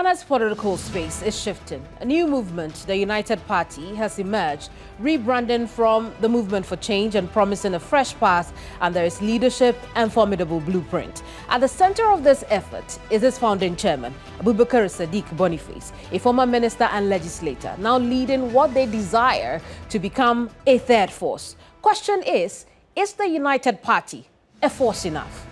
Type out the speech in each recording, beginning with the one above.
Ghana's political space is shifting. A new movement, the United Party, has emerged, rebranding from the Movement for Change and promising a fresh path under its leadership and formidable blueprint. At the center of this effort is its founding chairman, Abubakar Saddique Boniface, a former minister and legislator, now leading what they desire to become a third force. Question is the United Party a force enough?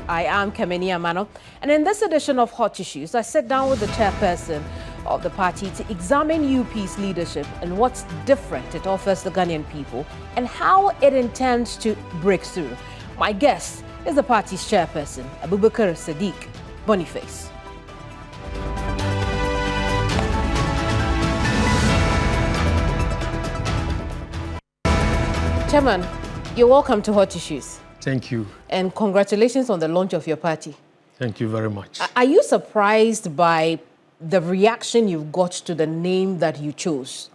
I am Kemeni Amano, and in this edition of Hot Issues, I sit down with the chairperson of the party to examine UP's leadership and what's different it offers the Ghanaian people and how it intends to break through. My guest is the party's chairperson, Abubakar Saddique Boniface. Chairman, you're welcome to Hot Issues. Thank you. And congratulations on the launch of your party. Thank you very much. Are you surprised by the reaction you've got to the name that you chose?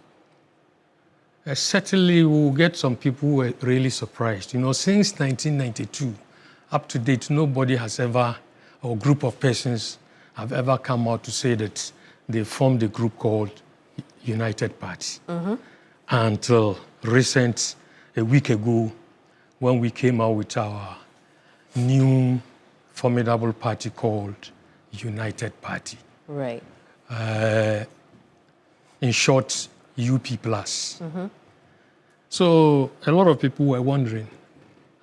Certainly, we'll get some people who were really surprised. You know, since 1992, up to date, nobody has ever, or group of persons have ever come out to say that they formed a group called United Party. Until a week ago, when we came out with our new formidable party called United Party. Right. In short, UP+. So a lot of people were wondering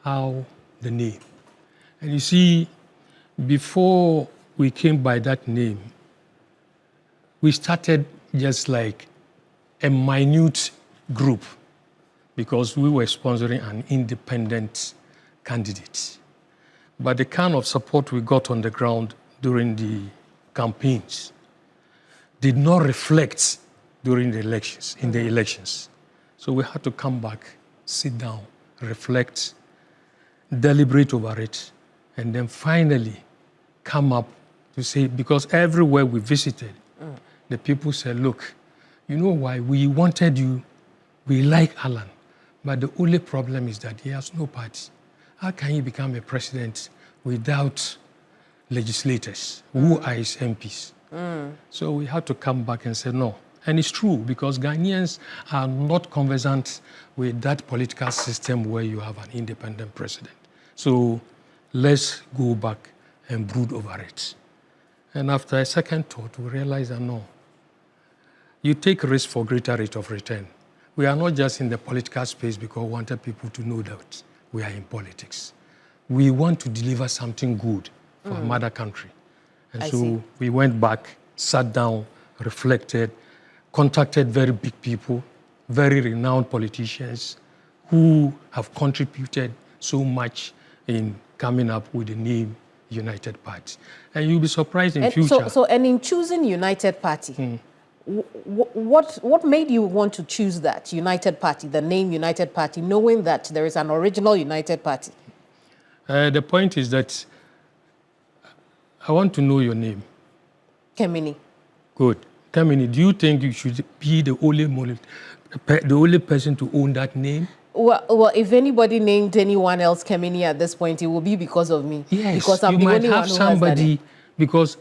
how the name. And you see, before we came by that name, we started just like a minute group, because we were sponsoring an independent candidate. But the kind of support we got on the ground during the campaigns did not reflect during the elections, in the elections. So we had to come back, sit down, reflect, deliberate over it, and then finally come up to say, because everywhere we visited, the people said, look, you know why? We wanted you, we like Alan. But the only problem is that he has no party. How can he become a president without legislators who are his MPs? So we had to come back and say no. And it's true, because Ghanaians are not conversant with that political system where you have an independent president. So let's go back and brood over it. And after a second thought, we realized that no, you take risk for greater rate of return. We are not just in the political space because we wanted people to know that we are in politics. We want to deliver something good for our mother country. And so we went back, sat down, reflected, contacted very big people, very renowned politicians who have contributed so much in coming up with the name United Party. And you'll be surprised in future. And in choosing United Party, what made you want to choose that United Party, the name United Party, knowing that there is an original United Party? The point is that I want to know your name. Kemeni. Good. Kemeni, do you think you should be the only person to own that name? Well, if anybody named anyone else Kemeni at this point, it will be because of me. Yes, because I'm the only one who has that name. Because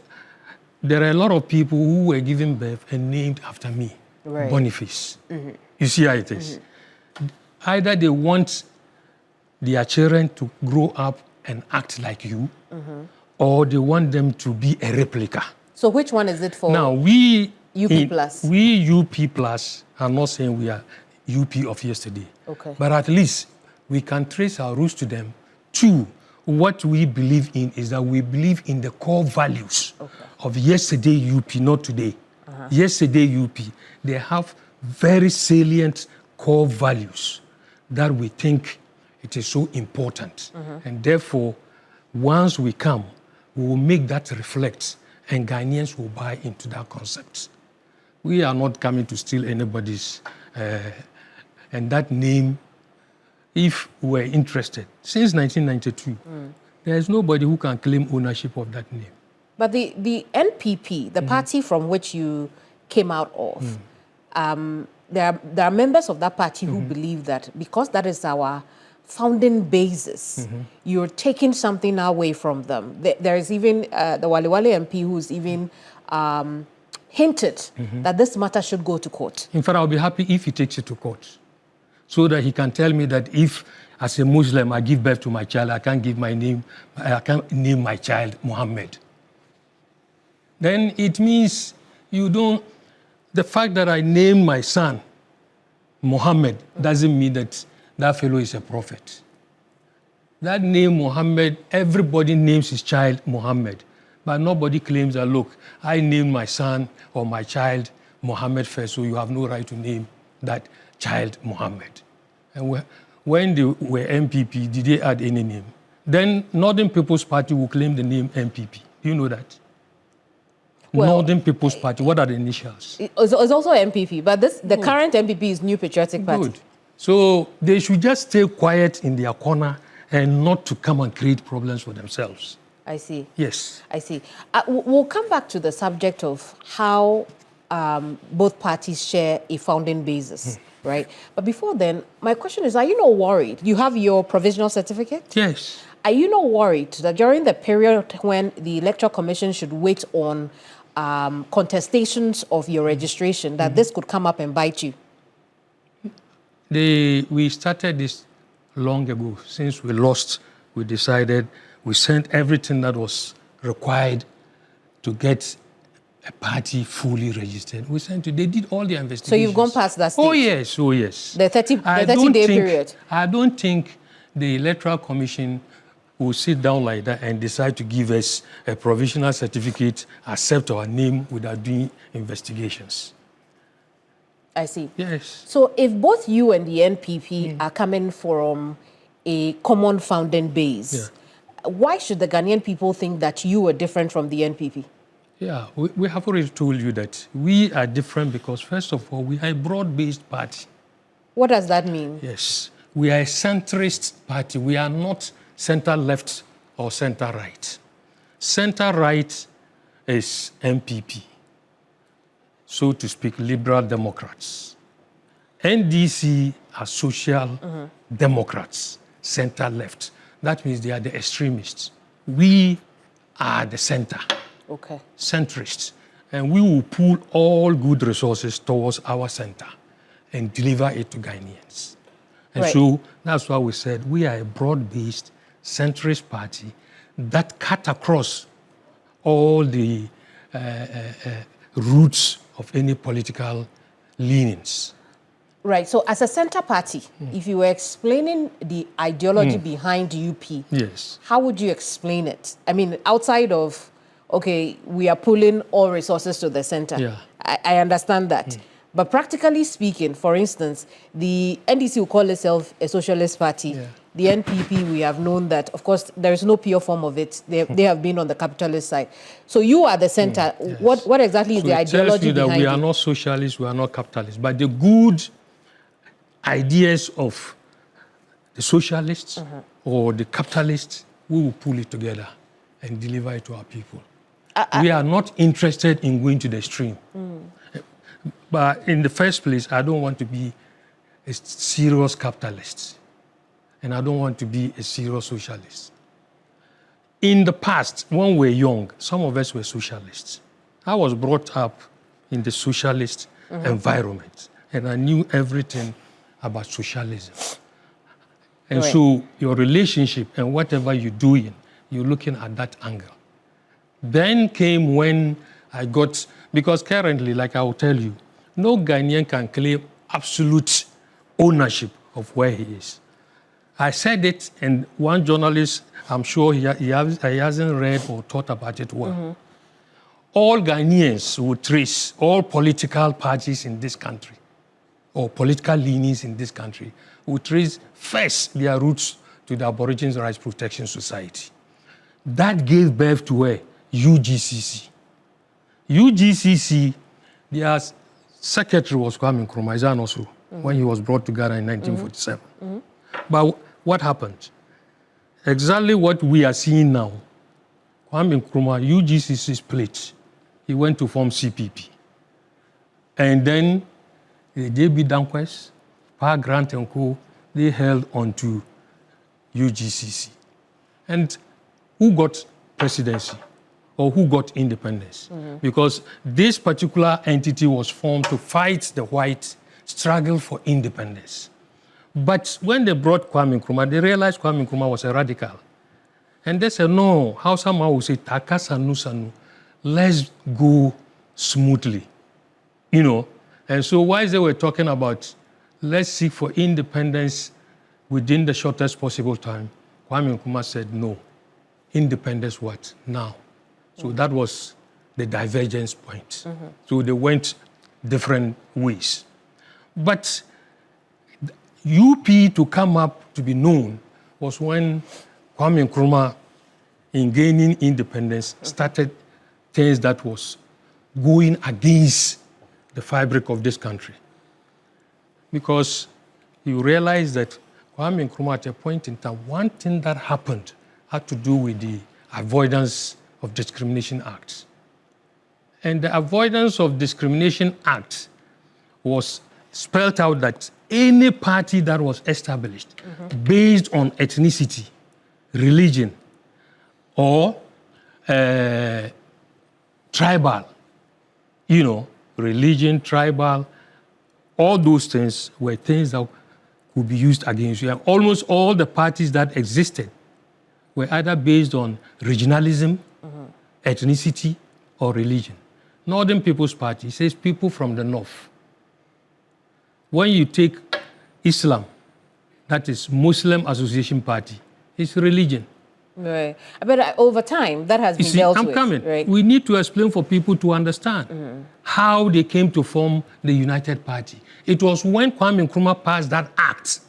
there are a lot of people who were given birth and named after me, right. Boniface. You see how it is? Either they want their children to grow up and act like you, or they want them to be a replica. So which one is it for? Now, we UP+. are not saying we are UP of yesterday. Okay. But at least we can trace our roots to them. Two, what we believe in is that we believe in the core values of yesterday UP, not today. Yesterday UP, they have very salient core values that we think it is so important. And therefore, once we come, we will make that reflect, and Ghanaians will buy into that concept. We are not coming to steal anybody's, and that name, if we're interested, since 1992, There is nobody who can claim ownership of that name. But the NPP, the party from which you came out of, there are members of that party who believe that because that is our founding basis, you're taking something away from them. There is even the Wale MP who's even hinted that this matter should go to court. In fact, I'll be happy if he takes it to court, so that he can tell me that if, as a Muslim, I give birth to my child, I can't name my child Muhammad. Then it means the fact that I name my son Muhammad doesn't mean that that fellow is a prophet. That name Muhammad, everybody names his child Muhammad, but nobody claims that, look, I named my son or my child Muhammad first, so you have no right to name that child Muhammad. And when they were MPP, did they add any name? Then Northern People's Party will claim the name MPP. Do you know that? Well, Northern People's Party, what are the initials? It's also MPP, but the current MPP is New Patriotic Party. Good. So they should just stay quiet in their corner and not to come and create problems for themselves. I see. Yes. I see. We'll come back to the subject of how both parties share a founding basis, right? But before then, my question is, are you not worried? You have your provisional certificate? Yes. Are you not worried that during the period when the Electoral Commission should wait on contestations of your registration, that this could come up and bite you? We started this long ago. Since we lost, we decided, we sent everything that was required to get a party fully registered. We sent it. They did all the investigations. So you've gone past that stage? Oh, yes. Oh, yes. The 30-day period? I don't think the Electoral Commission will sit down like that and decide to give us a provisional certificate, accept our name without doing investigations. I see. Yes. So if both you and the NPP are coming from a common founding base, why should the Ghanaian people think that you are different from the NPP? Yeah, we have already told you that we are different because, first of all, we are a broad-based party. What does that mean? Yes. We are a centrist party. We are not center-left or center-right. Center-right is MPP, so to speak, Liberal Democrats. NDC are Social Democrats, center-left. That means they are the extremists. We are the center, centrists. And we will pool all good resources towards our center and deliver it to Ghanaians. And so that's why we said we are a broad-based centrist party that cut across all the roots of any political leanings. Right. So as a center party, if you were explaining the ideology behind UP, how would you explain it? I mean, outside of, okay, we are pulling all resources to the center. Yeah. I understand that. But practically speaking, for instance, the NDC will call itself a socialist party. Yeah. The NPP, we have known that, of course, there is no pure form of it. They have been on the capitalist side. So you are the center. Yes. What exactly is the ideology behind it? That we are not socialists, we are not capitalists, but the good ideas of the socialists or the capitalists, we will pull it together and deliver it to our people. We are not interested in going to the extreme. But in the first place, I don't want to be a serious capitalist, and I don't want to be a serious socialist. In the past, when we were young, some of us were socialists. I was brought up in the socialist environment, and I knew everything about socialism. And so your relationship and whatever you're doing, you're looking at that angle. Then came when I got, because currently, like I will tell you, no Ghanaian can claim absolute ownership of where he is. I said it, and one journalist, I'm sure he hasn't read or thought about it well. All Ghanaians would trace all political parties in this country, or political leanings in this country, would trace first their roots to the Aborigines Rights Protection Society. That gave birth to a UGCC. UGCC, their secretary was Kwame Nkrumah when he was brought to Ghana in 1947. But what happened? exactly what we are seeing now. Kwame Nkrumah, UGCC split. He went to form CPP. And then the JB Danquest, Pa Grant and Co., they held on to UGCC. And who got presidency or who got independence? Because this particular entity was formed to fight the white struggle for independence. But when they brought Kwame Nkrumah, they realized Kwame Nkrumah was a radical. And they said, no, how someone will say, Taka Sanu Sanu, let's go smoothly. You know, and so while they were talking about, let's seek for independence within the shortest possible time, Kwame Nkrumah said, no, independence what? Now. So that was the divergence point. So they went different ways. But UP to come up to be known was when Kwame Nkrumah, in gaining independence, started things that was going against the fabric of this country. Because you realize that Kwame Nkrumah, at a point in time, one thing that happened had to do with the Avoidance of Discrimination Act. And the Avoidance of Discrimination Act was spelled out that any party that was established based on ethnicity, religion, or tribal, you know, religion, tribal, all those things were things that could be used against you. And almost all the parties that existed were either based on regionalism, ethnicity, or religion. Northern People's Party says people from the north. When you take Islam, that is Muslim Association Party, it's religion. Right. But over time, that has been dealt with. I'm coming. Right? We need to explain for people to understand how they came to form the United Party. It was when Kwame Nkrumah passed that act,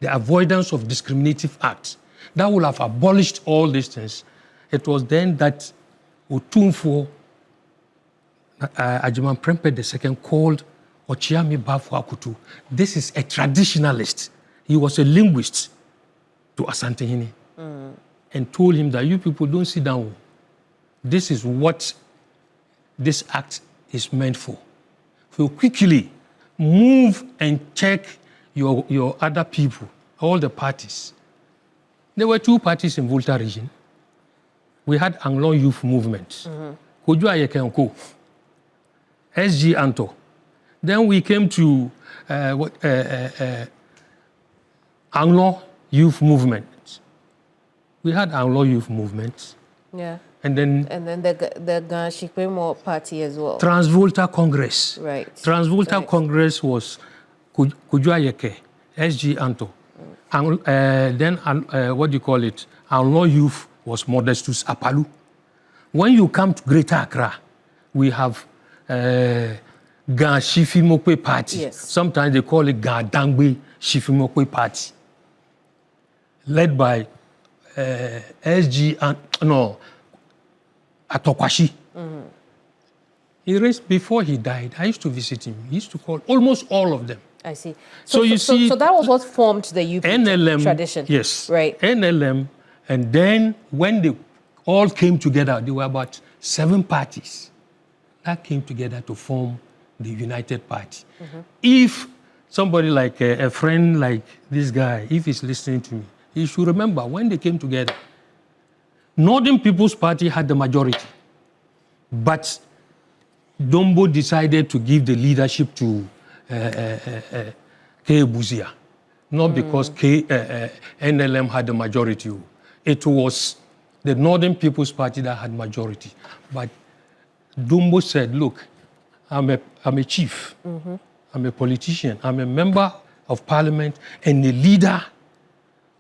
the Avoidance of Discriminative Act, that would have abolished all these things. It was then that Otumfuo Ajiman Prempeh II called Ochiami Bafo Akutu. This is a traditionalist. He was a linguist to Asantehene. And told him that you people don't sit down. This is what this act is meant for. So quickly move and check your other people, all the parties. There were two parties in Volta region. We had Anglo Youth Movement, Kojo Ayekenko, SG Anto. Then we came to Anglo Youth Movement. We had Anglo Youth Movement. Yeah. And then the Ganshikpemo Party as well. Transvolta Congress. Right. Transvolta Congress was Kojo Ayeke, SG Anto. Then what do you call it? Anglo Youth was Modestus Apalu. When you come to Greater Accra, we have Gan Shifimokwe Party. Yes. Sometimes they call it Gan Dangbe Shifimokwe Party. Led by SG Atokwashi. He raised, before he died, I used to visit him. He used to call almost all of them. I see. So you see... So that was what formed the UP NLM, tradition. Yes. Right. NLM, and then when they all came together, there were about 7 parties that came together to form the United Party. If somebody like a friend like this guy, if he's listening to me, he should remember when they came together, Northern People's Party had the majority, but Dombo decided to give the leadership to K. Buzia, not because NLM had the majority. It was the Northern People's Party that had majority. But Dombo said, look, I'm a chief, I'm a politician, I'm a member of parliament and a leader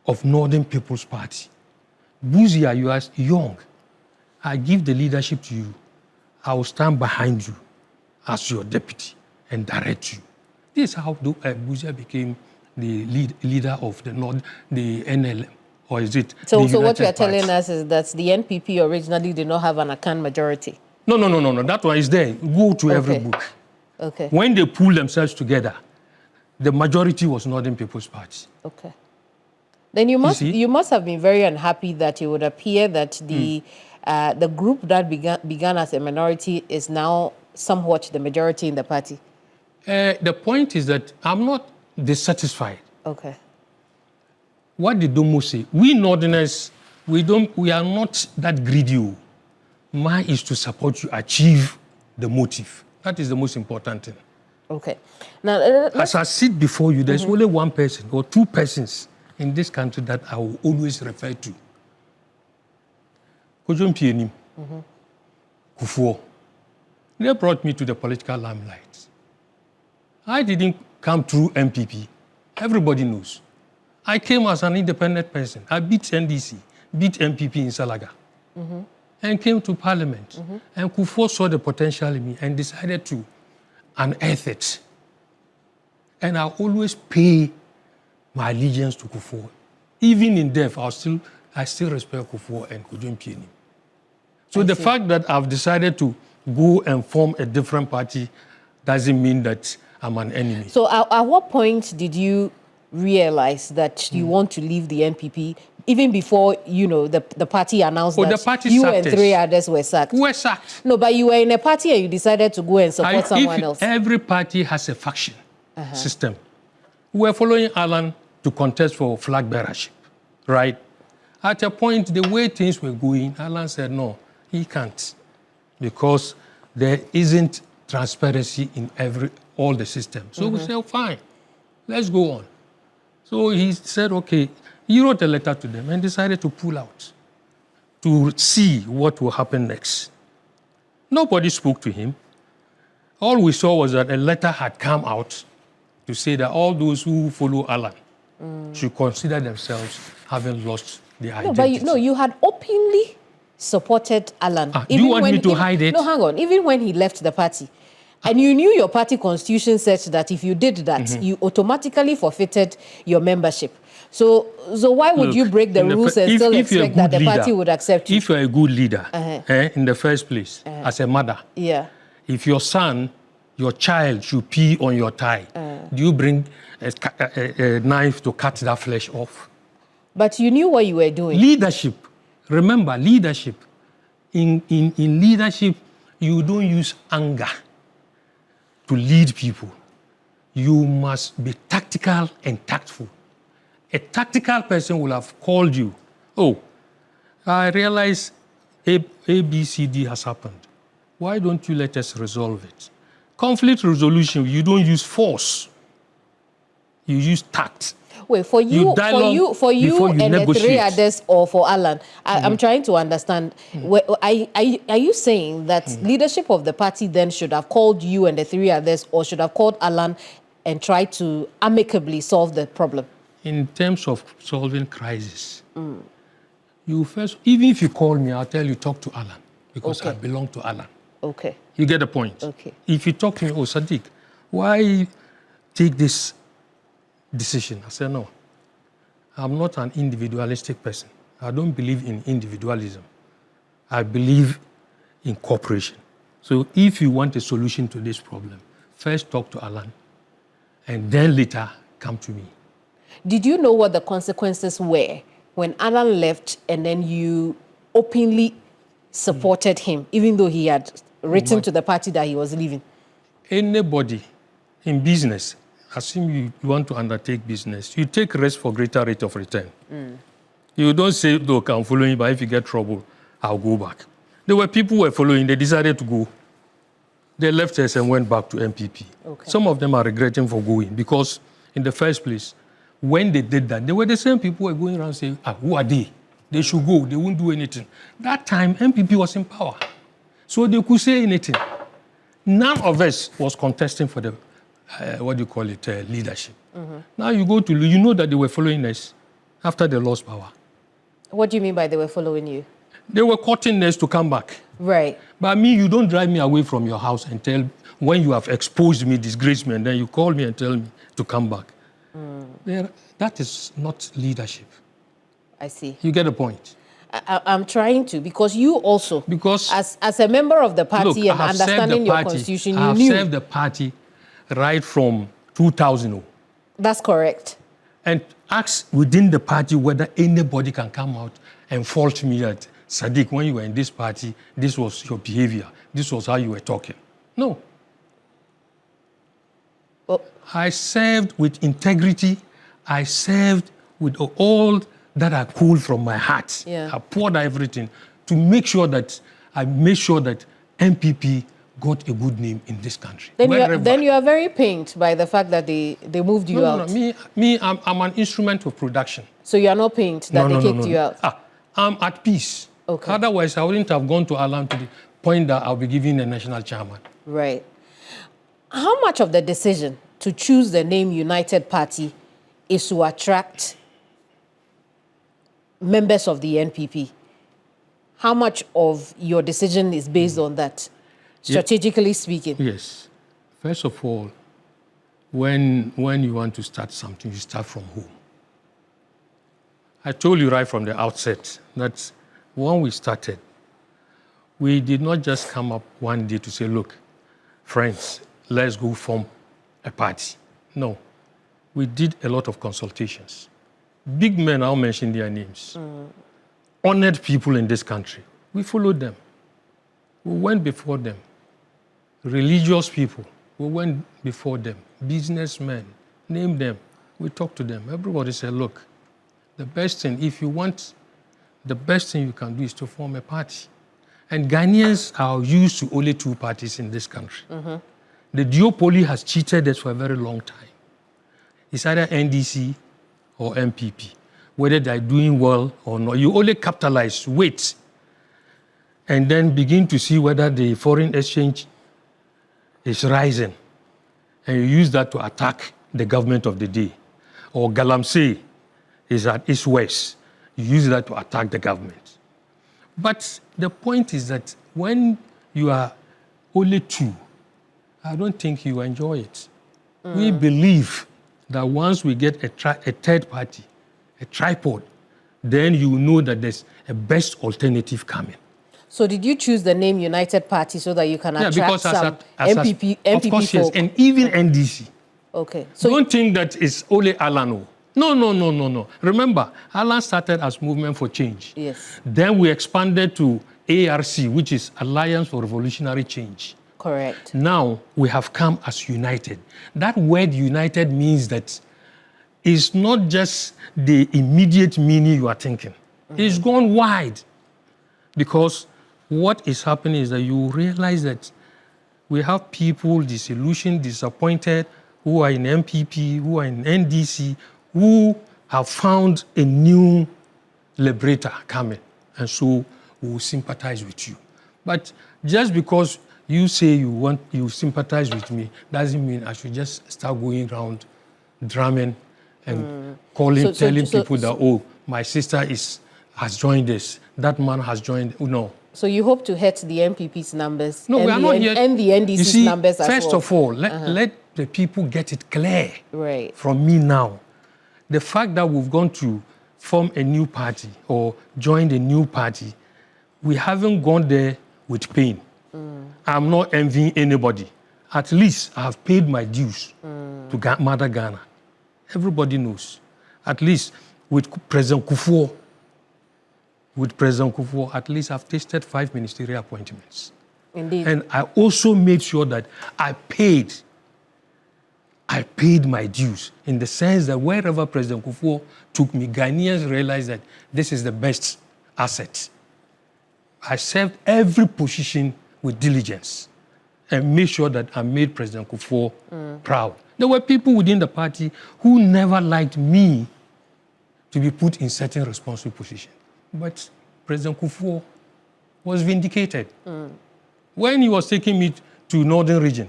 of Northern People's Party. Buzia, you are young. I give the leadership to you. I will stand behind you as your deputy and direct you. This is how Buzia became the leader of the NLM, or is it? So what you are telling us is that the NPP originally did not have an Akan majority. No. That one is there. Go to every book. Okay. When they pulled themselves together, the majority was Northern People's Party. Okay. Then you must have been very unhappy that it would appear that the group that began as a minority is now somewhat the majority in the party. The point is that I'm not dissatisfied. Okay. What did Domo say? We Northerners, we are not that greedy. Mine is to support you achieve the motive. That is the most important thing. Okay. Now, as I sit before you, there's only one person or two persons in this country that I will always refer to. Kojom Pienim, Kufuor. They brought me to the political limelight. I didn't come through MPP. Everybody knows. I came as an independent person. I beat NDC, beat MPP in Salaga, and came to Parliament. And Kufuor saw the potential in me and decided to unearth it. And I always pay my allegiance to Kufuor. Even in death, I still respect Kufuor and Kojom Pienim. So the fact that I've decided to go and form a different party doesn't mean that I'm an enemy. So at what point did you realize that you want to leave the NPP, even before, the party announced that the party you and three others were sacked? Who were sacked? No, but you were in a party and you decided to go and support someone else. Every party has a faction system. We were following Alan to contest for flag bearership, right? At a point, the way things were going, Alan said, no, he can't, because there isn't transparency in all the systems. So we said, oh, fine, let's go on. So he said, okay, he wrote a letter to them and decided to pull out to see what will happen next. Nobody spoke to him. All we saw was that a letter had come out to say that all those who follow Alan should consider themselves having lost their identity. But you had openly supported Alan. Do you want me to hide it? No, hang on. Even when he left the party. And you knew your party constitution said that if you did that, you automatically forfeited your membership. So why would you break the rules and still expect that the party would accept you? If you're a good leader, in the first place, as a mother, if your son, your child should pee on your tie, do you bring a knife to cut that flesh off? But you knew what you were doing. Leadership. Remember, leadership. In leadership, you don't use anger to lead people. You must be tactical and tactful. A tactical person will have called you. Oh, I realize A, B, C, D has happened. Why don't you let us resolve it? Conflict resolution, you don't use force. You use tact. Wait, for you and the three others, or for Alan, I'm trying to understand. Are you saying that leadership of the party then should have called you and the three others, or should have called Alan and tried to amicably solve the problem? In terms of solving crisis, you first, even if you call me, I'll tell you, talk to Alan, because I belong to Alan. Okay. You get the point? Okay. If you talk to me, oh, Saddique, why take this decision? I said, no, I'm not an individualistic person. I don't believe in individualism. I believe in cooperation. So if you want a solution to this problem, first talk to Alan, and then later come to me. Did you know what the consequences were when Alan left and then you openly supported him, even though he had written to the party that he was leaving? Anybody in business, assume you want to undertake business, you take risk for greater rate of return. You don't say, look, I'm following, but if you get trouble, I'll go back. There were people who were following, they decided to go. They left us and went back to MPP. Okay. Some of them are regretting for going, because in the first place, when they did that, they were the same people who were going around saying, who are they? They should go, they won't do anything. That time, MPP was in power. So they could say anything. None of us was contesting for the, leadership. Now you go to, you know that they were following us after they lost power. What do you mean by they were following you? They were courting us to come back. Right. But me, you don't drive me away from your house and tell, when you have exposed me, disgraced me, and then you call me and tell me to come back. That is not leadership. I see. You get the point? I'm trying to, because you also, as a member of the party, look, and understanding your constitution, you knew. I have served the party right from 2000. That's correct. and ask within the party whether anybody can come out and fault me that, Saddique, when you were in this party, this was your behavior, this was how you were talking. No. Well, I served with integrity. I served with all that I pulled from my heart. Yeah. I poured everything to make sure that I made sure that MPP got a good name in this country. Then you are very pained by the fact that they moved you out. No. I'm an instrument of production. So you are not pained that they kicked you out? I'm at peace. Okay. Otherwise, I wouldn't have gone to Alam to the point that I'll be giving a national chairman. Right. How much of the decision to choose the name United Party is to attract members of the NPP? How much of your decision is based on that, strategically speaking? Yes. First of all, when you want to start something, you start from home. I told you right from the outset that when we started, we did not just come up one day to say, look, friends, let's go form a party. No. We did a lot of consultations. Big men, I'll mention their names. Honored people in this country. We followed them. We went before them. Religious people, we went before them. Businessmen, name them. We talked to them. Everybody said, look, the best thing, if you want, the best thing you can do is to form a party. And Ghanaians are used to only two parties in this country. The duopoly has cheated us for a very long time. It's either NDC or MPP. Whether they're doing well or not. You only capitalize, wait, and then begin to see whether the foreign exchange is rising. And you use that to attack the government of the day. Or Galamsey is at its worst. You use that to attack the government. But the point is that when you are only two, I don't think you enjoy it. We believe that once we get a third party, a tripod, then you know that there's a best alternative coming. So did you choose the name United Party so that you can attract some MPP of course, folk? yes, and even NDC. Okay. So don't think that it's only Alano. No. Remember, Alan started as Movement for Change. Yes. Then we expanded to ARC, which is Alliance for Revolutionary Change. Correct. Now we have come as United. That word United means that it's not just the immediate meaning you are thinking. It's gone wide. Because what is happening is that you realize that we have people disillusioned, disappointed, who are in MPP, who are in NDC, who have found a new liberator coming. And so we will sympathize with you. But just because you say you sympathize with me, doesn't mean I should just start going around drumming and telling people that, oh, my sister has joined this, that man has joined. No. So you hope to hit the MPP's numbers no, we are not here. And the NDC's numbers as well. First of all, let the people get it clear from me now. The fact that we've gone to form a new party or joined a new party, we haven't gone there with pain. I'm not envying anybody. At least I have paid my dues to Mother Ghana. Everybody knows. At least with President Kufuor, at least I've tasted 5 ministerial appointments. Indeed. And I also made sure that I paid my dues in the sense that wherever President Kufuor took me, Ghanaians realized that this is the best asset. I served every position with diligence and made sure that I made President Kufuor proud. There were people within the party who never liked me to be put in certain responsible positions. But President Kufuor was vindicated. When he was taking me to Northern Region,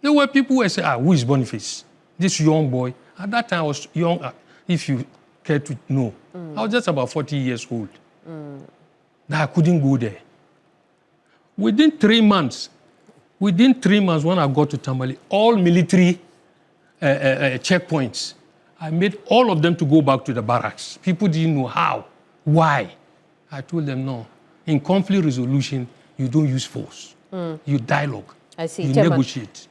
there were people who said, who is Boniface? This young boy. At that time, I was young, if you care to know. I was just about 40 years old. That I couldn't go there. Within 3 months, when I got to Tamale, all military checkpoints, I made all of them to go back to the barracks. People didn't know how, why. I told them, no. In conflict resolution, you don't use force. You dialogue. I see. You Chairman, negotiate.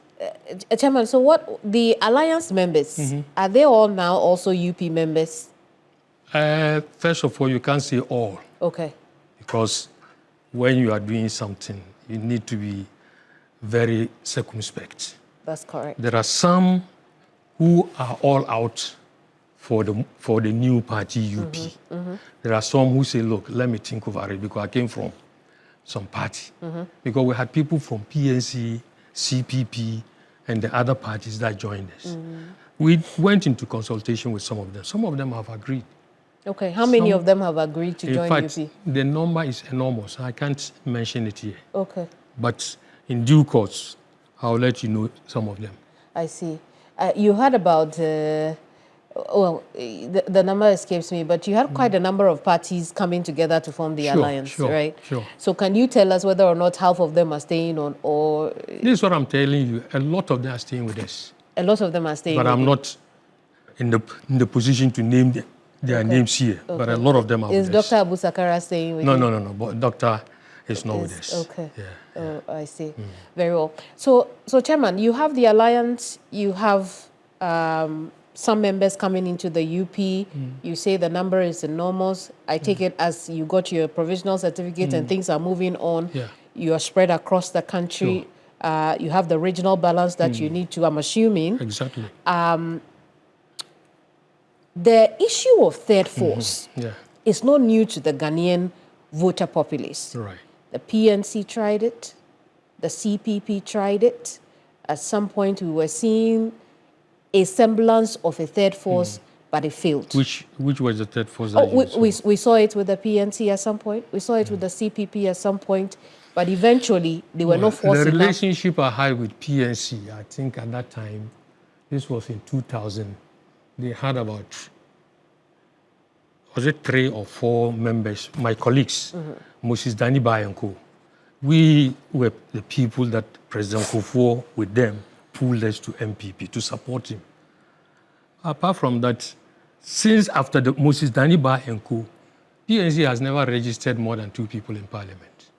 Chairman, so what, the alliance members, are they all now also UP members? First of all, you can't say all. Okay. Because when you are doing something, you need to be very circumspect. That's correct. There are some who are all out for the new party UP. There are some who say, look, let me think over it because I came from some party. Because we had people from PNC, CPP, and the other parties that joined us. We went into consultation with some of them. Some of them have agreed. Okay, how many of them have agreed to join in fact, UP? The number is enormous. I can't mention it here. Okay. But in due course, I'll let you know some of them. I see. You heard about, well, the number escapes me, but you had quite a number of parties coming together to form the alliance, right? Sure. So can you tell us whether or not half of them are staying on, or... This is what I'm telling you. A lot of them are staying with us. A lot of them are staying but with I'm not in the position to name their names here. Okay. But a lot of them are with us. Is Dr. Abubakar staying with you? No. But Doctor is not with us. Okay. Yeah. Oh, I see. Very well. So, Chairman, you have the alliance, you have some members coming into the UP. You say the number is enormous. I take it as you got your provisional certificate and things are moving on. Yeah. You are spread across the country. Sure. You have the regional balance that you need to, I'm assuming. Exactly. The issue of third force Yeah. is not new to the Ghanaian voter populace. Right. The PNC tried it. The CPP tried it. At some point, we were seeing a semblance of a third force, but it failed. Which was the third force? We saw it with the PNC at some point. We saw it with the CPP at some point. But eventually, they were not forced The enough. relationship I had with PNC, I think at that time, this was in 2000, they had about, was it 3 or 4 members, my colleagues, Moses Daniba and co. We were the people that President Kufuor with them pulled us to MPP to support him. Apart from that, since after the Moses Daniba and co, PNC has never registered more than 2 people in parliament.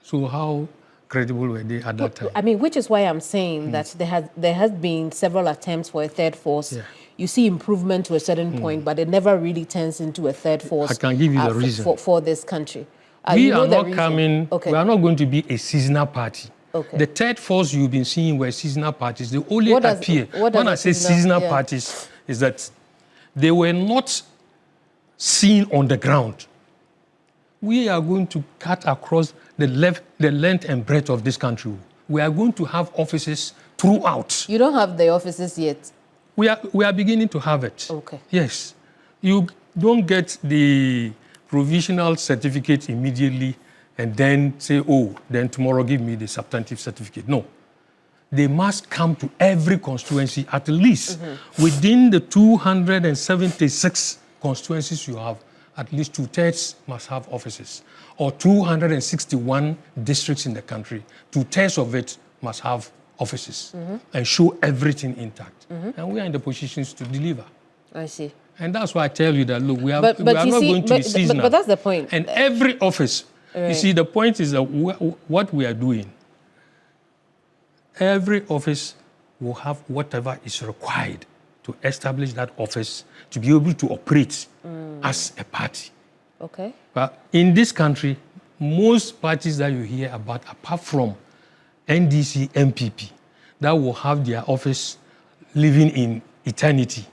So how credible were they at that time? I mean, which is why I'm saying that there has been several attempts for a third force. Yeah. You see improvement to a certain point, but it never really turns into a third force. I can give you the reason. For this country. We are not coming, we are not going to be a seasonal party. Okay. The third force you've been seeing were seasonal parties. They only appear, when I say seasonal parties, is that they were not seen on the ground. We are going to cut across the length and breadth of this country. We are going to have offices throughout. You don't have the offices yet? We are beginning to have it. Okay. Yes. You don't get the provisional certificate immediately and then say, oh, then tomorrow give me the substantive certificate. No. They must come to every constituency, at least within the 276 constituencies you have. At least 2/3 must have offices, or 261 districts in the country. 2/3 of it must have offices and show everything intact. And we are in the positions to deliver. I see. And that's why I tell you that, look, we are not going to be seasonal. But that's the point. And every office, you see, the point is that what we are doing, every office will have whatever is required to establish that office to be able to operate as a party. Okay. But in this country, most parties that you hear about, apart from NDC, MPP, that will have their office living in eternity.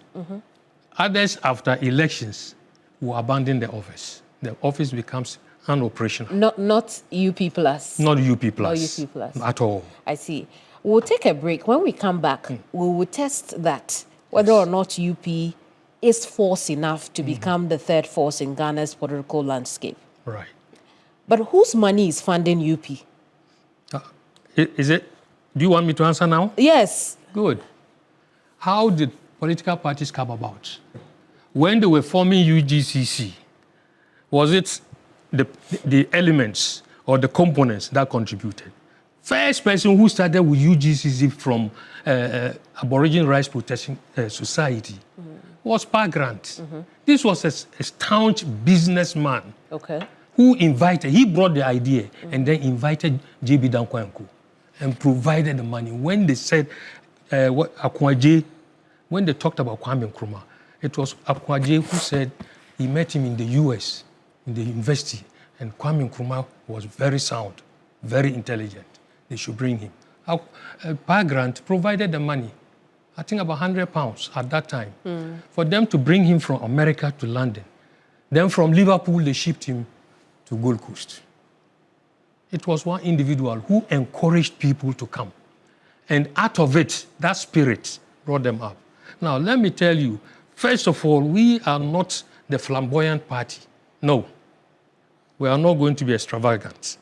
Others, after elections, will abandon the office. The office becomes unoperational. Not UP plus. Not UP plus. Not UP plus. At all. I see. We'll take a break. When we come back, we will test that, whether or not UP is force enough to become the third force in Ghana's political landscape. Right. But whose money is funding UP? Is it? Do you want me to answer now? Yes. Good. How did political parties come about? When they were forming UGCC, was it the elements or the components that contributed? First person who started with UGCC from Aboriginal Rights Protection Society was Pa Grant. This was a staunch businessman who brought the idea and then invited J.B. Dankwa & Co. and provided the money. When they said, when they talked about Kwame Nkrumah, it was Akwaje who said he met him in the US, in the university, and Kwame Nkrumah was very sound, very intelligent. They should bring him. Power Grant provided the money, I think about £100 at that time, for them to bring him from America to London. Then from Liverpool, they shipped him to Gold Coast. It was one individual who encouraged people to come. And out of it, that spirit brought them up. Now, let me tell you, first of all, we are not the flamboyant party. No. We are not going to be extravagant.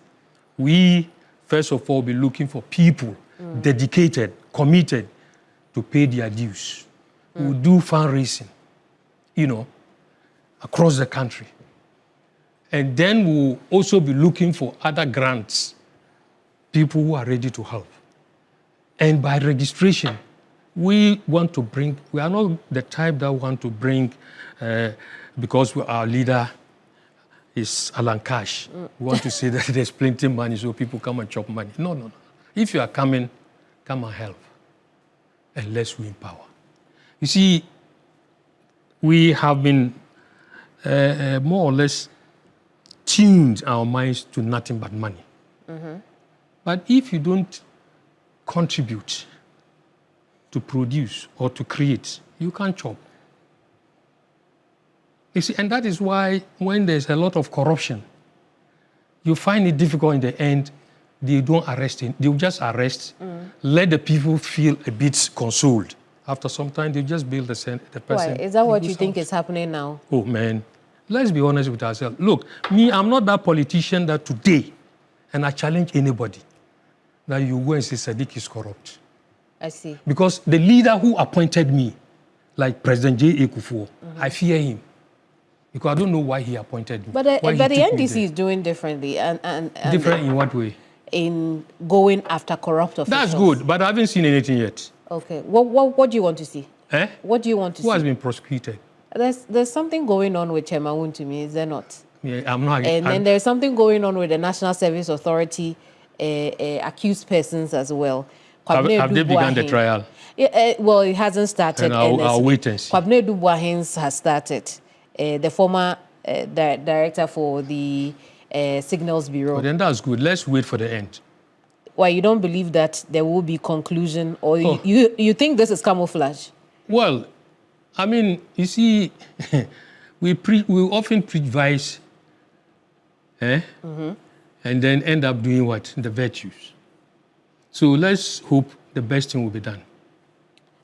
We, first of all, be looking for people dedicated, committed to pay their dues. We will do fundraising, across the country. And then we'll also be looking for other grants, people who are ready to help. And by registration, we want to bring, we are not the type that want to bring, because our leader is Alan Cash. We want to say that there's plenty of money so people come and chop money. No, no, no. If you are coming, come and help. And let's win power. You see, we have been more or less tuned our minds to nothing but money. But if you don't contribute to produce or to create, you can't chop. You see, and that is why when there's a lot of corruption, you find it difficult in the end. They don't arrest him. They'll just arrest, let the people feel a bit consoled. After some time, they just bail the person. Why? Is that what you think is happening now? Oh, man. Let's be honest with ourselves. Look, me, I'm not that politician that today, and I challenge anybody, that you go and say Saddique is corrupt. I see. Because the leader who appointed me, like President J.A. Kufuor, I fear him. Because I don't know why he appointed me. But the NDC is doing differently. And different in what way? In going after corrupt officials. That's good, but I haven't seen anything yet. Okay. What do you want to see? Eh? What do you want to see? Who has been prosecuted? There's something going on with Chemawun to me, is there not? Yeah, I'm not. And then there's something going on with the National Service Authority, accused persons as well. Have they begun the trial? Yeah, well, it hasn't started. And I'll wait and see. Kwabena Dubois has started. The former director for the Signals Bureau. Well, then that's good. Let's wait for the end. Why, you don't believe that there will be conclusion, or you think this is camouflage? Well, I mean, you see, we often preach vice, and then end up doing what? The virtues. So let's hope the best thing will be done.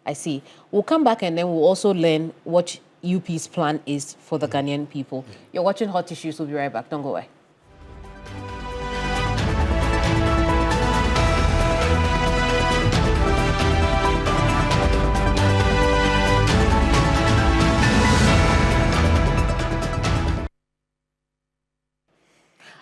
I see. We'll come back and then we'll also learn what UP's plan is for the Ghanaian people. You're watching Hot Issues. We'll be right back. Don't go away.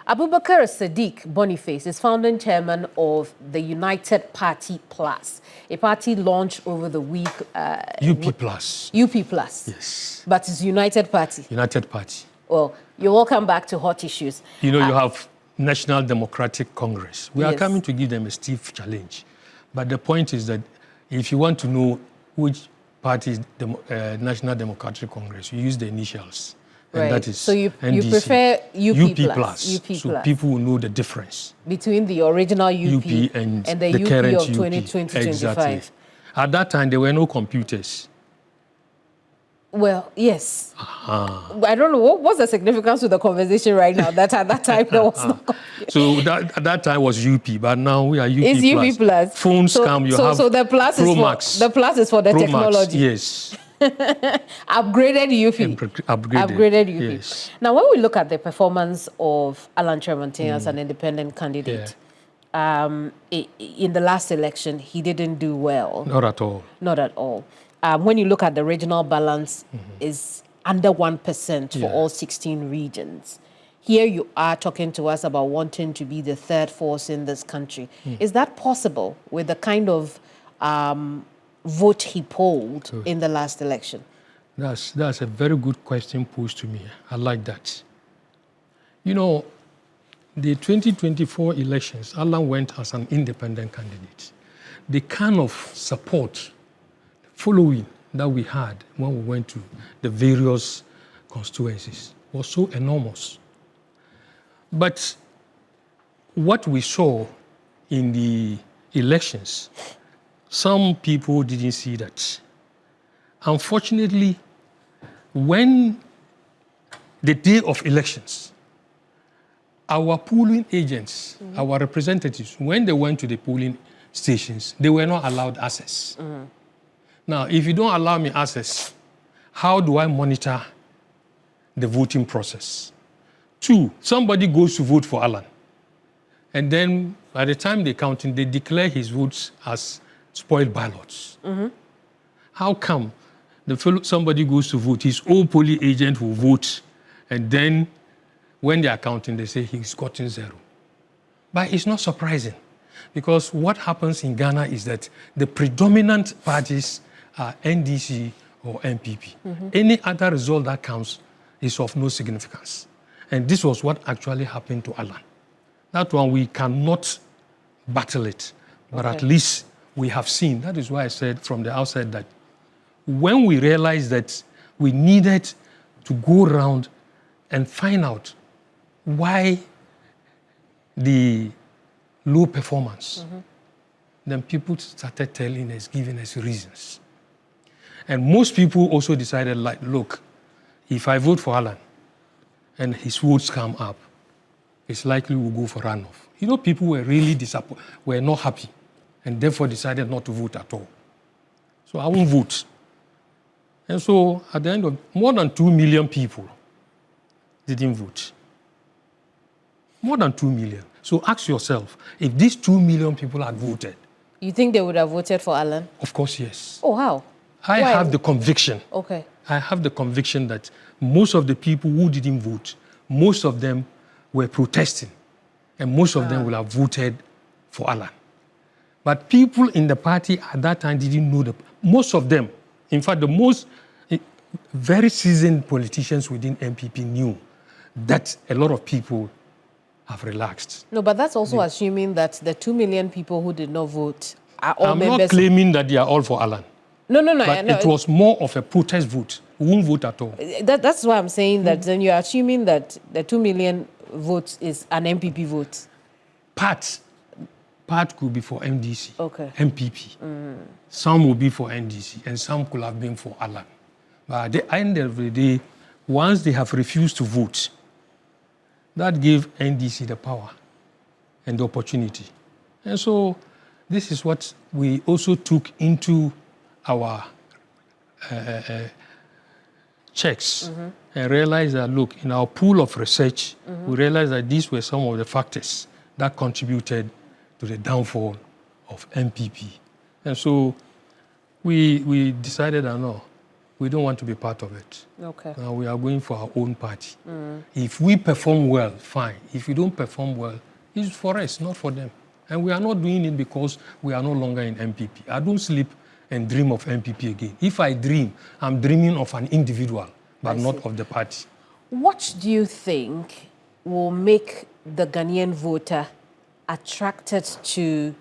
Abubakar Saddique Boniface is founding chairman of the United Party Plus, a party launched over the week. UP Plus. UP Plus. Yes. But it's United Party. United Party. Well, you're welcome back to Hot Issues. You know, you have National Democratic Congress. We are coming to give them a stiff challenge. But the point is that if you want to know which party is the National Democratic Congress, you use the initials. And right. That is so you prefer UP plus. So people will know the difference between the original UP and the UP current of 2020-25. Exactly. At that time, there were no computers. Well, yes. I don't know. What's the significance of the conversation right now? That at that time there was no computer. So at that time was UP, but now we are UP it's plus. UP plus. Phones come, you have so the plus Pro is Max. The plus is for the Pro technology. Max, yes. Upgraded UP. Upgraded UP. Yes. Now, when we look at the performance of Alan Tremontaine as an independent candidate, in the last election, he didn't do well. Not at all. Not at all. When you look at the regional balance, is under 1% for all 16 regions. Here you are talking to us about wanting to be the third force in this country. Is that possible with the kind of vote he polled in the last election? That's a very good question posed to me. I like that. You know, the 2024 elections, Alan went as an independent candidate. The kind of support, following that we had when we went to the various constituencies was so enormous. But what we saw in the elections, some people didn't see that. Unfortunately, when the day of elections, our polling agents, our representatives, when they went to the polling stations, they were not allowed access. Now, if you don't allow me access, how do I monitor the voting process? 2, somebody goes to vote for Alan, and then by the time they counting, they declare his votes as spoiled ballots. How come somebody goes to vote, his own polling agent will vote, and then when they are counting, they say he's gotten 0. But it's not surprising, because what happens in Ghana is that the predominant parties are NDC or MPP. Any other result that counts is of no significance. And this was what actually happened to Alan. That one, we cannot battle it, but at least we have seen. That is why I said from the outset that when we realized that we needed to go around and find out why the low performance, then people started telling us, giving us reasons. And most people also decided, like, look, if I vote for Alan and his votes come up, it's likely we'll go for runoff. You know, people were really disappointed, were not happy, and therefore decided not to vote at all. So I won't vote. And so at the end of, more than 2 million people didn't vote. More than 2 million. So ask yourself, if these 2 million people had voted. You think they would have voted for Alan? Of course, yes. Oh, how? I have the conviction. Okay. I have the conviction that most of the people who didn't vote, most of them were protesting, and most of them will have voted for Alan. But people in the party at that time didn't know most of them, in fact, the most very seasoned politicians within MPP knew that a lot of people have relaxed. No, but that's also assuming that the 2 million people who did not vote are all members. I'm not claiming that they are all for Alan. No. But it was more of a protest vote. We won't vote at all. That's why I'm saying that then you're assuming that the 2 million votes is an MPP vote. Part could be for MDC, MPP. Some will be for NDC, and some could have been for Alan. But at the end of the day, once they have refused to vote, that gave NDC the power and the opportunity. And so this is what we also took into our checks and realized that, look, in our pool of research, we realized that these were some of the factors that contributed to the downfall of MPP. And so we decided that no, we don't want to be part of it. Okay. Now we are going for our own party. If we perform well, fine. If we don't perform well, it's for us, not for them. And we are not doing it because we are no longer in MPP. I don't sleep and dream of MPP again. If I dream, I'm dreaming of an individual, but not of the party. What do you think will make the Ghanaian voter attracted to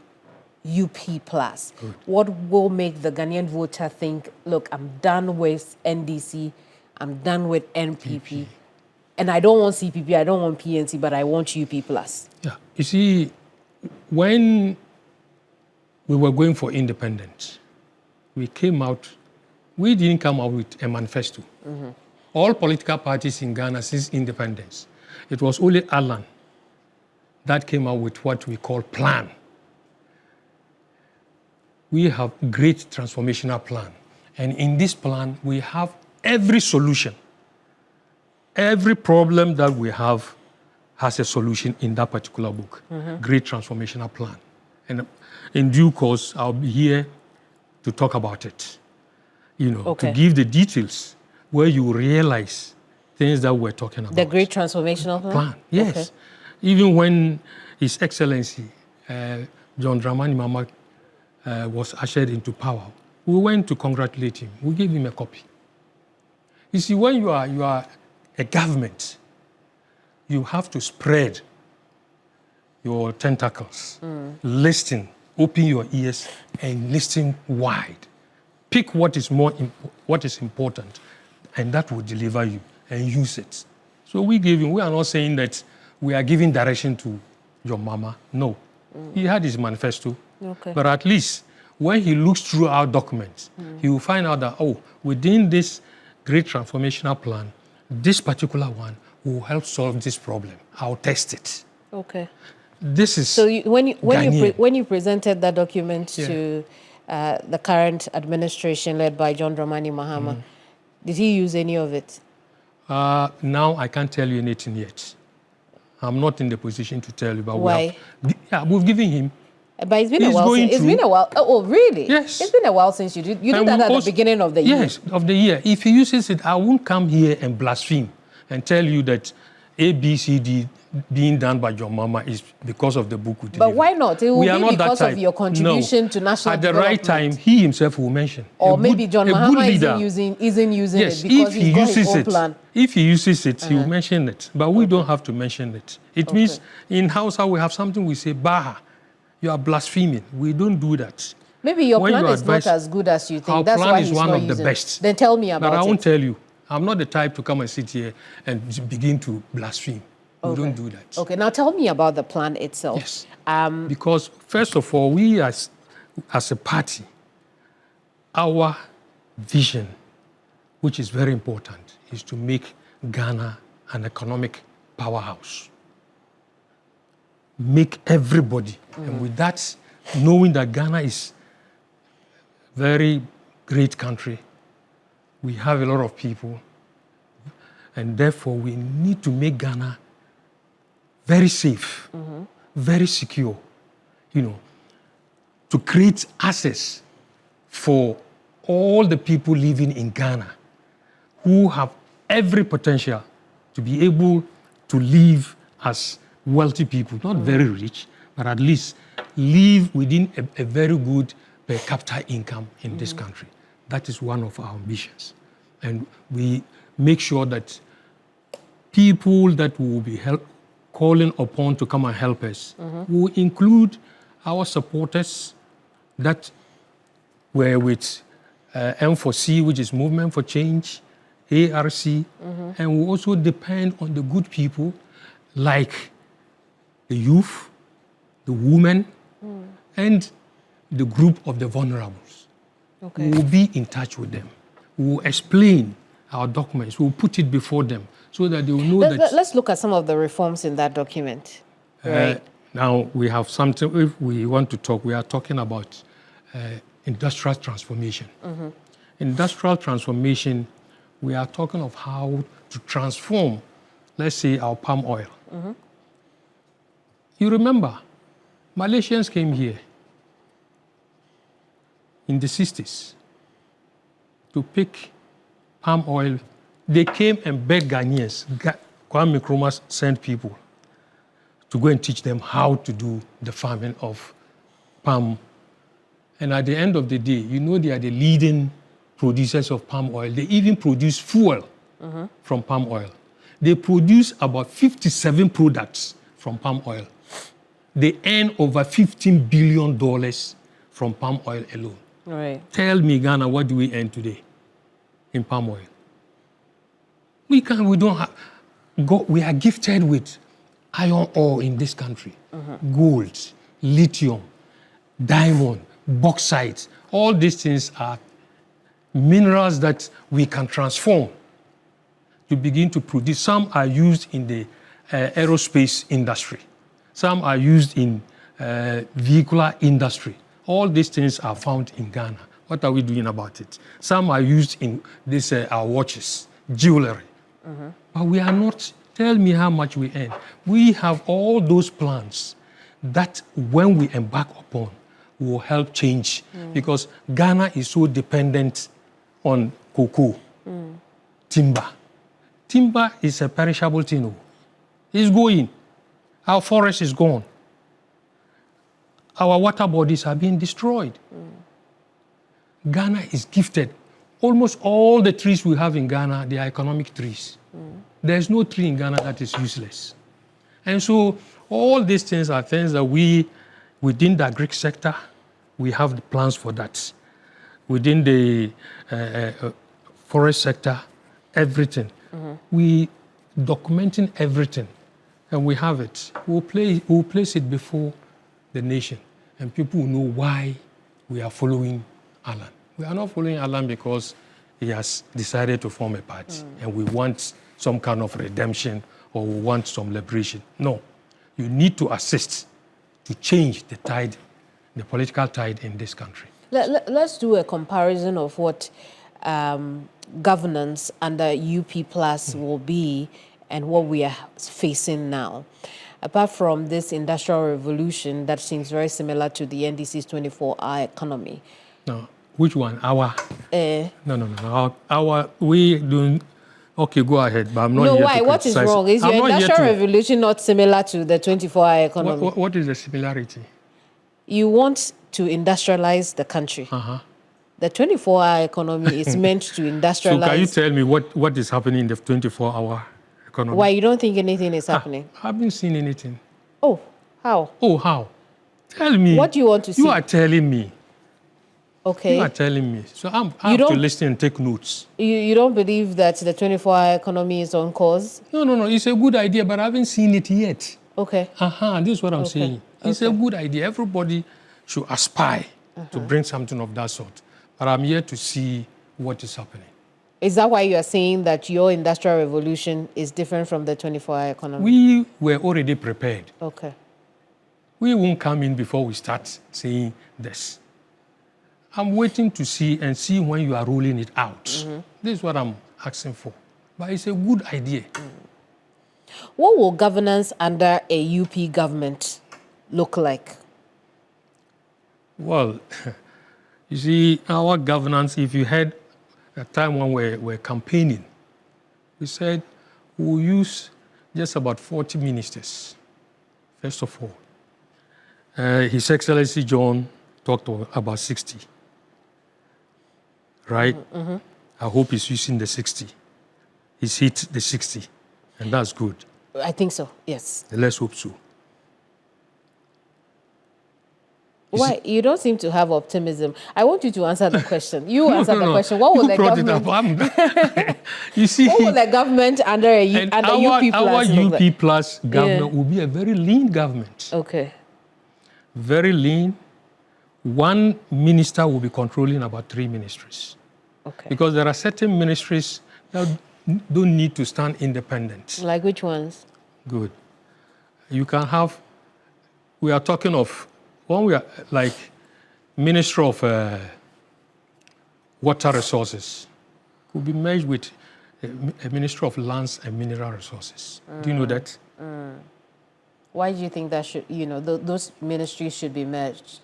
UP+? Good. What will make the Ghanaian voter think, look, I'm done with NDC, I'm done with NPP, and I don't want CPP, I don't want PNC, but I want UP+? Yeah, you see, when we were going for independence, we didn't come out with a manifesto. All political parties in Ghana since independence, it was only Alan that came out with what we call plan. We have great transformational plan. And in this plan, we have every solution. Every problem that we have has a solution in that particular book. Great transformational plan. And in due course, I'll be here to talk about it. You know, to give the details where you realize things that we're talking about. The great transformational plan? Yes. Okay. Even when His Excellency John Dramani Mahama was ushered into power, we went to congratulate him. We gave him a copy. You see, when you are a government, you have to spread your tentacles. Listen, open your ears and listen wide. Pick what is important, and that will deliver you, and use it. So we are not saying that we are giving direction to your mama. No. He had his manifesto. Okay. But at least when he looks through our documents, he will find out that, within this great transformational plan, this particular one will help solve this problem. I'll test it. Okay. This is so when you presented that document to the current administration led by John Dramani Mahama, did he use any of it? Now I can't tell you anything yet. I'm not in the position to tell you. But why? We've given him. But it's been a while. It's been a while. Oh, really? Yes. It's been a while since you did that at the beginning of the year. Yes, of the year. If he uses it, I won't come here and blaspheme and tell you that A, B, C, D being done by your mama is because of the book we delivered. But why not? It will be because of your contribution to national development. At the right time, he himself will mention. Or maybe John Mahama isn't using it because he's got his own plan. If he uses it, he will mention it. But we don't have to mention it. It means in Hausa we have something we say, Baha, you are blaspheming. We don't do that. Maybe your plan is not as good as you think. Our That's plan why is he's one not of the using best. It. Then tell me about it. But I won't tell you. I'm not the type to come and sit here and begin to blaspheme. We don't do that. Okay, now tell me about the plan itself. Yes. Because first of all, we as a party, our vision, which is very important, is to make Ghana an economic powerhouse. Make everybody, and with that, knowing that Ghana is a very great country, we have a lot of people, and therefore we need to make Ghana very safe, very secure, to create access for all the people living in Ghana who have every potential to be able to live as wealthy people, not very rich, but at least live within a very good per capita income in this country. That is one of our ambitions. And we make sure that people that will be calling upon to come and help us will include our supporters that were with M4C, which is Movement for Change, ARC, and will also depend on the good people like the youth, the women, and the group of the vulnerables. Okay. We will be in touch with them. We will explain our documents. We will put it before them so that they will know that... Let's look at some of the reforms in that document. Right. Now, we have something, if we want to talk, we are talking about industrial transformation. Industrial transformation, we are talking of how to transform, let's say, our palm oil. You remember, Malaysians came here in the 60s to pick palm oil. They came and begged Ghanaians. Kwame Nkrumah sent people to go and teach them how to do the farming of palm. And at the end of the day, they are the leading producers of palm oil. They even produce fuel from palm oil. They produce about 57 products from palm oil. They earn over $15 billion from palm oil alone. Right. Tell me, Ghana, what do we earn today in palm oil? We are gifted with iron ore in this country. Gold, lithium, diamond, bauxite. All these things are minerals that we can transform to begin to produce. Some are used in the aerospace industry. Some are used in vehicular industry. All these things are found in Ghana. What are we doing about it? Some are used in this, our watches, jewelry. But we are not, tell me how much we earn. We have all those plans that when we embark upon will help change. Because Ghana is so dependent on cocoa, timber. Timber is a perishable thing. It's going. Our forest is gone. Our water bodies are being destroyed. Ghana is gifted. Almost all the trees we have in Ghana, they are economic trees. There's no tree in Ghana that is useless. And so all these things are things that we, within the agric sector, we have the plans for that. Within the forest sector, everything. We documenting everything, and we have it. We'll place it before the nation, and people will know why we are following Alan. We are not following Alan because he has decided to form a party, and we want some kind of redemption or we want some liberation. No, you need to assist to change the tide, the political tide in this country. Let's do a comparison of what governance under UP Plus will be and what we are facing now. Apart from this industrial revolution that seems very similar to the NDC's 24-hour economy. No, which one? Our? No. Our, we don't. Okay, go ahead, but I'm not here why? to What is wrong? Is your industrial revolution not similar to the 24-hour economy? What is the similarity? You want to industrialize the country. The 24-hour economy is meant to industrialize. So can you tell me what is happening in the 24-hour economy? Why you don't think anything is happening? I haven't seen anything. Oh, how? Oh, how? Tell me. What do you want to see? You are telling me. Okay. You are telling me. So I have to listen and take notes. You don't believe that the 24-hour economy is on course? No. It's a good idea, but I haven't seen it yet. Okay. This is what I'm saying. It's a good idea. Everybody should aspire to bring something of that sort. But I'm here to see what is happening. Is that why you are saying that your industrial revolution is different from the 24-hour economy? We were already prepared. Okay. We won't come in before we start saying this. I'm waiting to see when you are rolling it out. This is what I'm asking for. But it's a good idea. What will governance under a UP government look like? Well, you see, our governance, if you had a time when we're campaigning, we said we'll use just about 40 ministers, first of all. His Excellency John talked about 60. Right? I hope he's using the 60. He's hit the 60, and that's good. I think so, yes. Let's hope so. Why? You don't seem to have optimism. I want you to answer the question. You answer the question. What will the government... You see, what will the government under UP Plus Our UP Plus government will be a very lean government. Okay. Very lean. One minister will be controlling about 3 ministries. Okay. Because there are certain ministries that don't need to stand independent. Like which ones? Good. You can have, we are talking of, when we are like Minister of Water Resources, could be merged with a Minister of Lands and Mineral Resources. Do you know that? Why do you think that should, those ministries should be merged?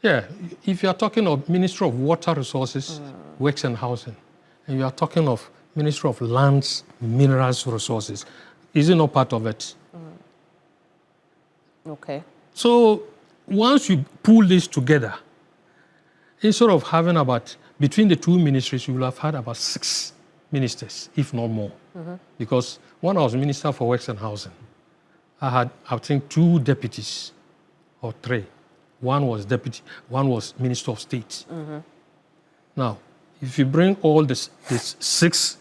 Yeah, if you are talking of Minister of Water Resources, Works and Housing, and you are talking of Minister of Lands, Minerals Resources, is it not part of it? Okay. So once you pull this together, instead of having between the 2 ministries, you will have had about 6 ministers, if not more. Because when I was Minister for Works and Housing, I had, I think, 2 deputies or 3. One was deputy, one was Minister of State. Now, if you bring all these 6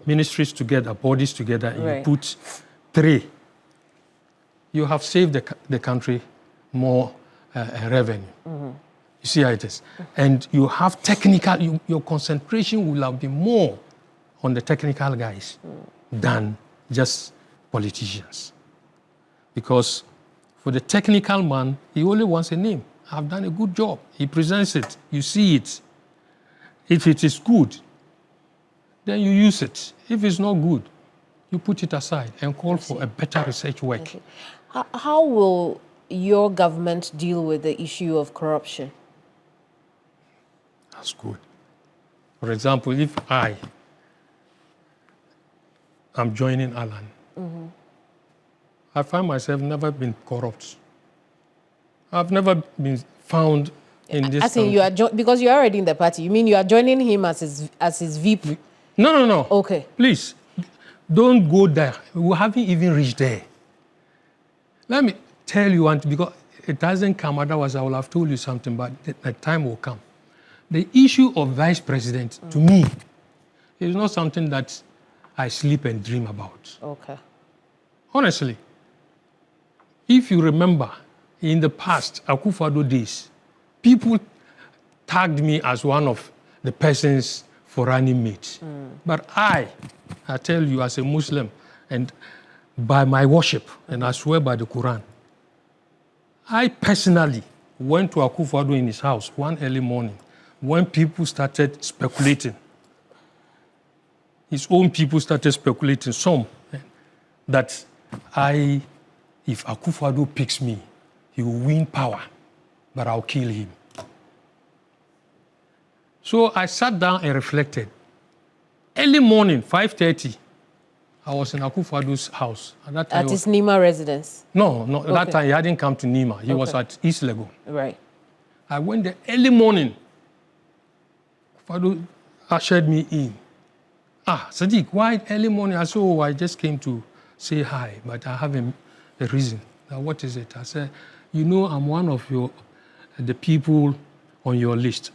ministries together, bodies together, and you put 3, you have saved the country more revenue. You see how it is? And you have technical, your concentration will have been more on the technical guys than just politicians. Because for the technical man, he only wants a name. I've done a good job. He presents it. You see it. If it is good, then you use it. If it's not good, you put it aside and call for a better research work. How will your government deal with the issue of corruption? That's good. For example, if I am joining Alan, I find myself never been corrupt. I've never been found in this. As in you are because you're already in the party. You mean you are joining him as his VP? No. Okay. Please, don't go there. We haven't even reached there. Let me tell you one, because it doesn't come, otherwise I will have told you something, but the time will come. The issue of vice president, to me, is not something that I sleep and dream about. Okay. Honestly, if you remember, in the past, Akufo-Addo days, people tagged me as one of the persons for running mate. But I tell you, as a Muslim, and by my worship, and I swear by the Quran, I personally went to Akufo-Addo in his house one early morning when people started speculating. His own people started speculating, some, that if Akufo-Addo picks me, he will win power, but I'll kill him. So I sat down and reflected. Early morning, 5:30, I was in Akufo-Addo's house. At his Nima residence? No, okay. That time he hadn't come to Nima. He was at East Legon. Right. I went there early morning. Akufo-Addo ushered me in. Saddique, why early morning? I said, I just came to say hi, but I have a reason. Now, what is it? I said, I'm one of the people on your list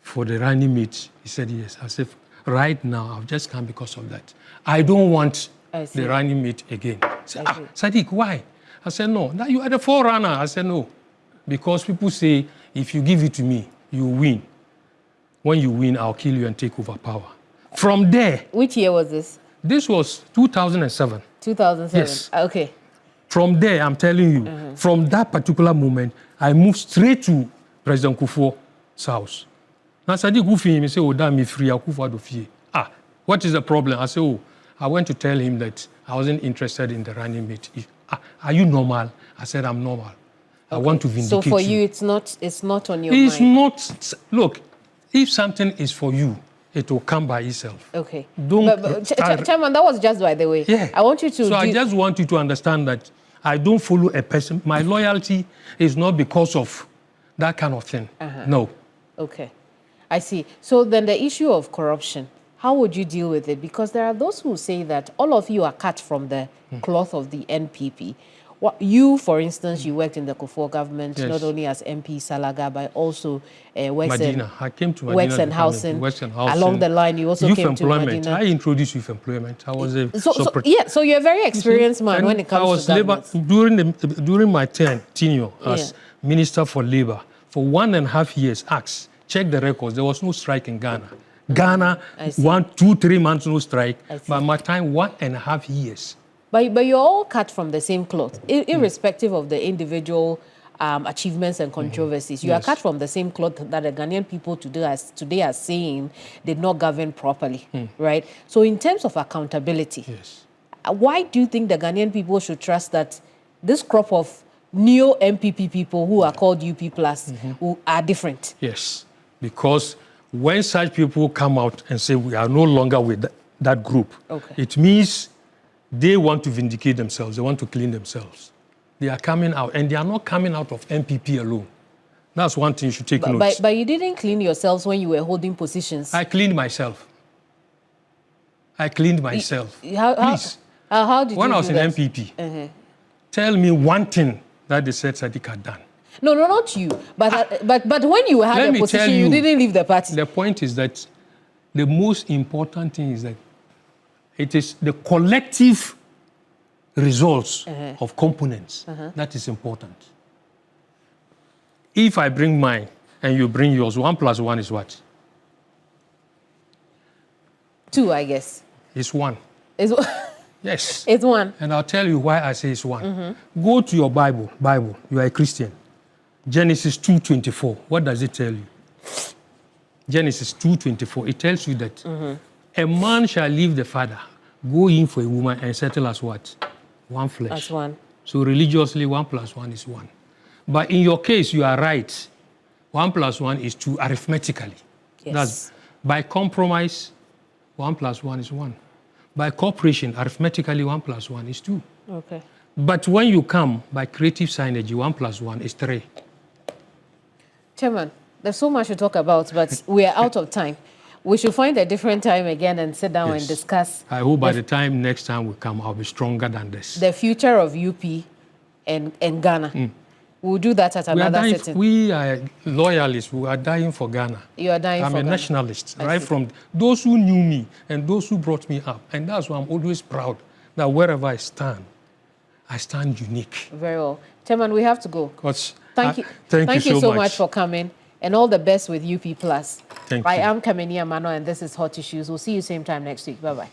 for the running mate. He said, yes. I said, right now, I've just come because of that. I don't want the running mate again. He said, Saddique, why? I said, no. Now you are the forerunner. I said, no. Because people say, if you give it to me, you win. When you win, I'll kill you and take over power. From there. Which year was this? This was 2007. 2007. Yes. Okay. From there, I'm telling you, from that particular moment, I moved straight to President Kufuor's house. Now, Saddique Kufi, he said, damn, me free, Akufo-Addo fie. What is the problem? I said, I went to tell him that I wasn't interested in the running mate. Are you normal? I said, I'm normal. Okay. I want to vindicate you. So for you, it's not on your mind? It's not. Look, if something is for you, it will come by itself. Okay. Chairman, that was just by the way. Yeah. I want you to... So I just want you to understand that I don't follow a person. My loyalty is not because of that kind of thing. No. Okay. I see. So then the issue of corruption, how would you deal with it? Because there are those who say that all of you are cut from the cloth of the NPP. You, for instance, you worked in the Kufuor government, yes, not only as MP Salaga, but also works and housing. Along the line, you also came to Medina. I introduced youth employment. I was a so you're a very experienced man when it comes to government. During my tenure as Minister for Labour, for 1.5 years, check the records, there was no strike in Ghana. Ghana, 1, 2, 3 months, no strike. By my time, 1.5 years. But you're all cut from the same cloth, irrespective of the individual achievements and controversies. You are cut from the same cloth that the Ghanaian people today are saying did not govern properly, right? So in terms of accountability, why do you think the Ghanaian people should trust that this crop of neo-MPP people who are called UP+, who are different? Yes, because when such people come out and say we are no longer with that group, it means they want to vindicate themselves. They want to clean themselves. They are coming out, and they are not coming out of MPP alone. That's one thing you should take note. But you didn't clean yourselves when you were holding positions. I cleaned myself. How did you do when I was in MPP, tell me one thing that they said Saddique had done. No, not you. But when you had a position, you didn't leave the party. The point is that the most important thing is that it is the collective results of components that is important. If I bring mine and you bring yours, 1 + 1 is what? 2, I guess. It's 1. Yes. It's 1. And I'll tell you why I say it's 1. Go to your Bible. You are a Christian. Genesis 2:24. What does it tell you? Genesis 2:24. It tells you that a man shall leave the father, go in for a woman, and settle as what? One flesh. As one. So religiously, 1 + 1 is 1. But in your case, you are right. 1 + 1 is 2 arithmetically. Yes. That's by compromise, 1 + 1 is 1. By cooperation, arithmetically, 1 + 1 is 2. Okay. But when you come by creative synergy, 1 + 1 is 3. Chairman, there's so much to talk about, but we are out of time. We should find a different time again and sit down and discuss. I hope by the time next time we come, I'll be stronger than this. The future of UP in Ghana. We'll do that at another sitting. We are loyalists. We are dying for Ghana. You are dying for Ghana. I'm a nationalist, right from those who knew me and those who brought me up. And that's why I'm always proud that wherever I stand unique. Very well. Chairman, we have to go. Thank you so much for coming, and all the best with UP+. Thank you. I am Kameni Amano, and this is Hot Issues. We'll see you same time next week. Bye-bye.